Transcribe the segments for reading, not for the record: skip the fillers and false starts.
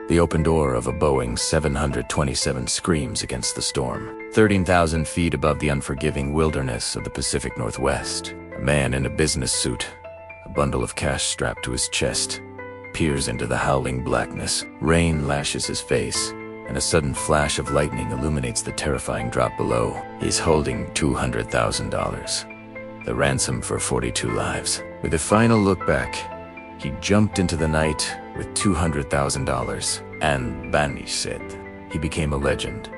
The open door of a Boeing 727 screams against the storm. 13,000 feet above the unforgiving wilderness of the Pacific Northwest, a man in a business suit, a bundle of cash strapped to his chest, peers into the howling blackness. Rain lashes his face, and a sudden flash of lightning illuminates the terrifying drop below. He's holding $200,000, the ransom for 42 lives. With a final look back, he jumped into the night with $200,000 and vanished. He became a legend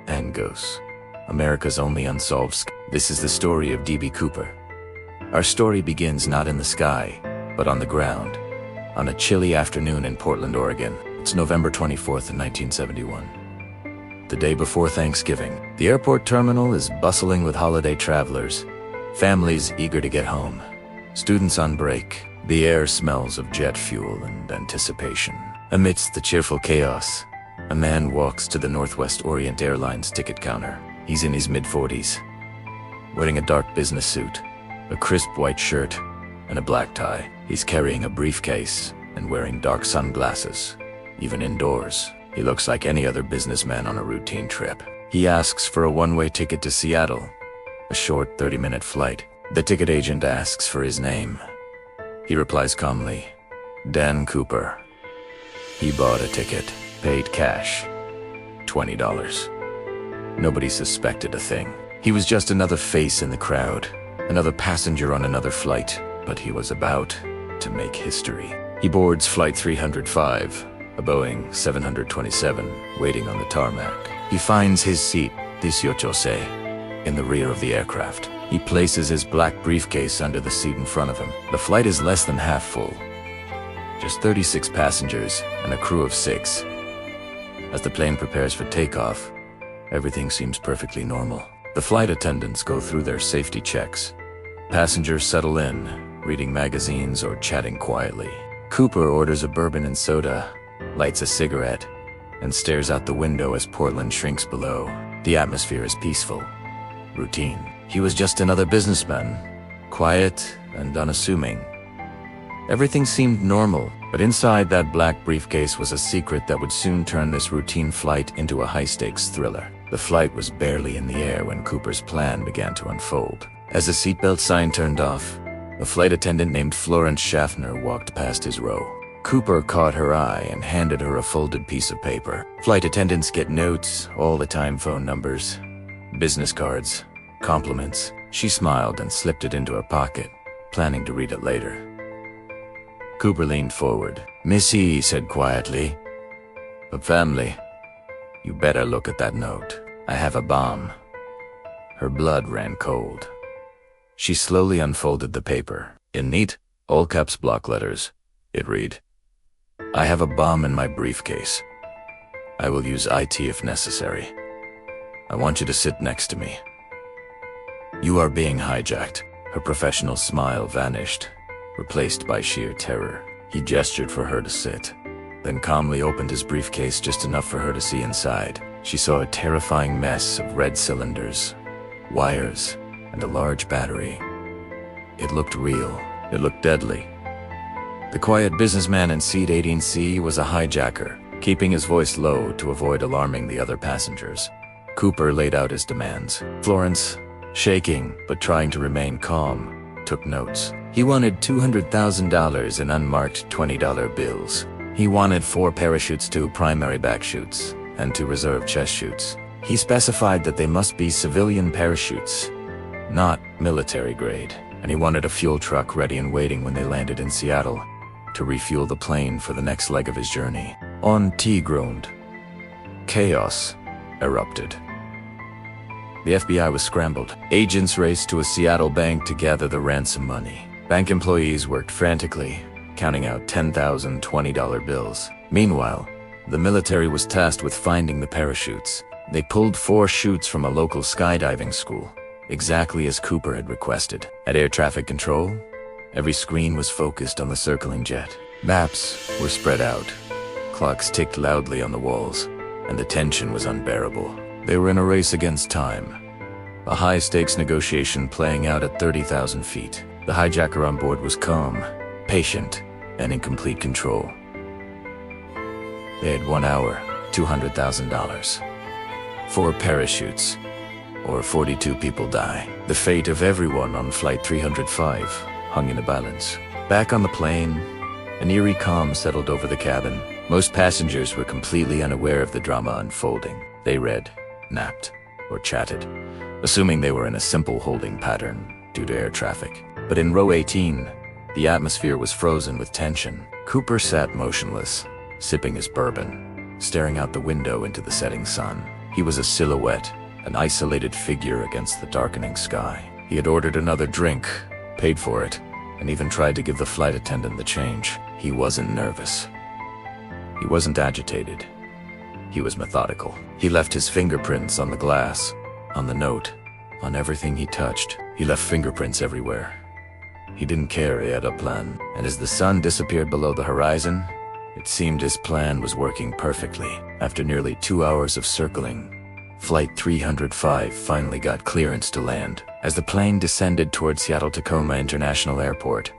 and ghost. America's only unsolved. This is the story of D.B. Cooper. Our story begins not in the sky, but on the ground. On a chilly afternoon in Portland, Oregon. It's November 24th, 1971. The day before Thanksgiving. The airport terminal is bustling with holiday travelers, families eager to get home, students on break. The air smells of jet fuel and anticipation. Amidst the cheerful chaos, a man walks to the Northwest Orient Airlines ticket counter. He's in his mid-40s, wearing a dark business suit, a crisp white shirt, and a black tie. He's carrying a briefcase and wearing dark sunglasses. Even indoors, he looks like any other businessman on a routine trip. He asks for a one-way ticket to Seattle, a short 30-minute flight. The ticket agent asks for his name. He replies calmly, Dan Cooper. He bought a ticket, paid cash, $20. Nobody suspected a thing. He was just another face in the crowd, another passenger on another flight, but he was about to make history. He boards Flight 305, a Boeing 727, waiting on the tarmac. He finds his seat, 18C, in the rear of the aircraft. He places his black briefcase under the seat in front of him. The flight is less than half full. Just 36 passengers and a crew of 6. As the plane prepares for takeoff, everything seems perfectly normal. The flight attendants go through their safety checks. Passengers settle in, reading magazines or chatting quietly. Cooper orders a bourbon and soda, lights a cigarette, and stares out the window as Portland shrinks below. The atmosphere is peaceful, routine. He was just another businessman, quiet and unassuming. Everything seemed normal, but inside that black briefcase was a secret that would soon turn this routine flight into a high-stakes thriller. The flight was barely in the air when Cooper's plan began to unfold. As the seatbelt sign turned off, a flight attendant named Florence Schaffner walked past his row. Cooper caught her eye and handed her a folded piece of paper. Flight attendants get notes, all the time phone numbers, business cards, compliments. She smiled and slipped it into her pocket, planning to read it later. Cooper leaned forward. "Missy," he said quietly, "but family, you better look at that note. I have a bomb." Her blood ran cold. She slowly unfolded the paper. In neat, all-caps block letters, it read, "I have a bomb in my briefcase. I will use IT if necessary. I want you to sit next to me. You are being hijacked." Her professional smile vanished, replaced by sheer terror. He gestured for her to sit, then calmly opened his briefcase just enough for her to see inside. She saw a terrifying mess of red cylinders, wires, and a large battery. It looked real. It looked deadly. The quiet businessman in seat 18C was a hijacker, keeping his voice low to avoid alarming the other passengers. Cooper laid out his demands. Florence, shaking but trying to remain calm, took notes. He wanted $200,000 in unmarked $20 bills. He wanted 4 parachutes, 2 primary back chutes, and 2 reserve chest chutes. He specified that they must be civilian parachutes, not military grade, and he wanted a fuel truck ready and waiting when they landed in Seattle to refuel the plane for the next leg of his journey. T groaned. Chaos erupted. The FBI was scrambled. Agents raced to a Seattle bank to gather the ransom money. Bank employees worked frantically, counting out $10,000 $20 bills. Meanwhile, the military was tasked with finding the parachutes. They pulled 4 chutes from a local skydiving school, exactly as Cooper had requested. At air traffic control, every screen was focused on the circling jet. Maps were spread out. Clocks ticked loudly on the walls, and the tension was unbearable. They were in a race against time, a high-stakes negotiation playing out at 30,000 feet. The hijacker on board was calm, patient, and in complete control. They had 1 hour, $200,000. 4 parachutes, or 42 people die. The fate of everyone on Flight 305 hung in the balance. Back on the plane, an eerie calm settled over the cabin. Most passengers were completely unaware of the drama unfolding. They read, napped, or chatted, assuming they were in a simple holding pattern due to air traffic. But in row 18, the atmosphere was frozen with tension. Cooper sat motionless, sipping his bourbon, staring out the window into the setting sun. He was a silhouette, an isolated figure against the darkening sky. He had ordered another drink, paid for it, and even tried to give the flight attendant the change. He wasn't nervous. He wasn't agitated. He was methodical. He left his fingerprints on the glass, on the note, on everything he touched. He left fingerprints everywhere. He didn't care, he had a plan. And as the sun disappeared below the horizon, it seemed his plan was working perfectly. After nearly 2 hours of circling, Flight 305 finally got clearance to land. As the plane descended toward Seattle-Tacoma International Airport,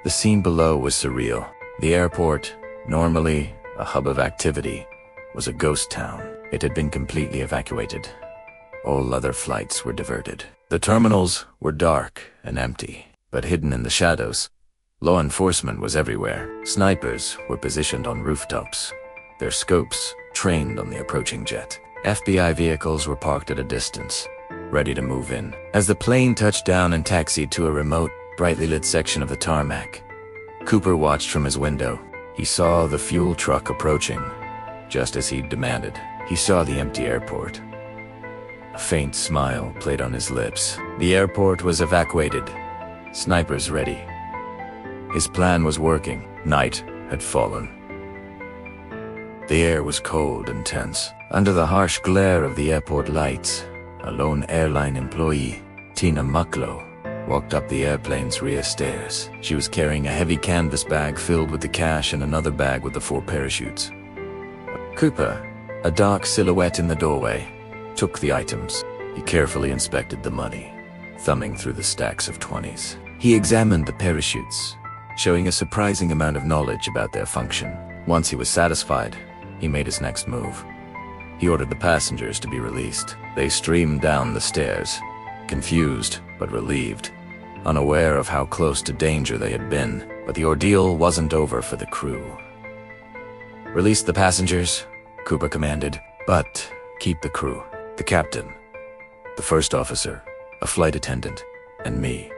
the scene below was surreal. The airport, normally a hub of activity, was a ghost town. It had been completely evacuated. All other flights were diverted. The terminals were dark and empty, but hidden in the shadows, law enforcement was everywhere. Snipers were positioned on rooftops, their scopes trained on the approaching jet. FBI vehicles were parked at a distance, ready to move in. As the plane touched down and taxied to a remote, brightly lit section of the tarmac, Cooper watched from his window. He saw the fuel truck approaching, just as he'd demanded. He saw the empty airport. A faint smile played on his lips. The airport was evacuated, snipers ready. His plan was working. Night had fallen. The air was cold and tense. Under the harsh glare of the airport lights, a lone airline employee, Tina Mucklow, walked up the airplane's rear stairs. She was carrying a heavy canvas bag filled with the cash and another bag with the 4 parachutes. Cooper, a dark silhouette in the doorway, took the items. He carefully inspected the money, thumbing through the stacks of 20s. He examined the parachutes, showing a surprising amount of knowledge about their function. Once he was satisfied, he made his next move. He ordered the passengers to be released. They streamed down the stairs, confused but relieved, unaware of how close to danger they had been. But the ordeal wasn't over for the crew. "Release the passengers," Cooper commanded, "but keep the crew." The captain, the first officer, a flight attendant, and me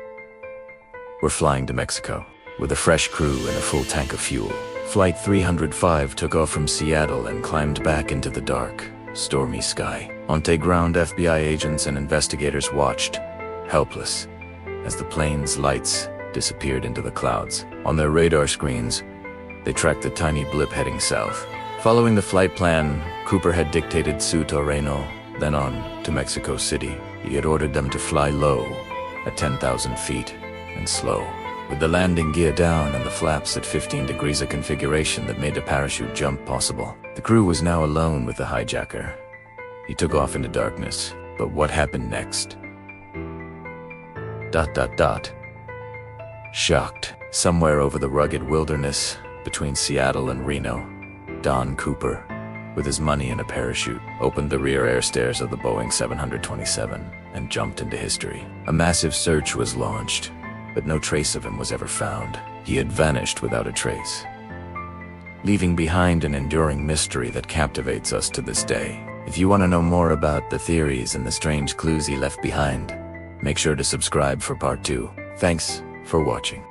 were flying to Mexico with a fresh crew and a full tank of fuel. Flight 305 took off from Seattle and climbed back into the dark, stormy sky. On ground, FBI agents and investigators watched, helpless, as the plane's lights disappeared into the clouds. On their radar screens, they tracked the tiny blip heading south. Following the flight plan, Cooper had dictated Su Torreno, then on to Mexico City. He had ordered them to fly low, at 10,000 feet, and slow, with the landing gear down and the flaps at 15 degrees, a configuration that made a parachute jump possible. The crew was now alone with the hijacker. He took off into darkness, but what happened next? ... Shocked, somewhere over the rugged wilderness between Seattle and Reno, Don Cooper, with his money in a parachute, opened the rear air stairs of the Boeing 727 and jumped into history. A massive search was launched, but no trace of him was ever found. He had vanished without a trace, leaving behind an enduring mystery that captivates us to this day. If you want to know more about the theories and the strange clues he left behind, make sure to subscribe for part 2. Thanks for watching.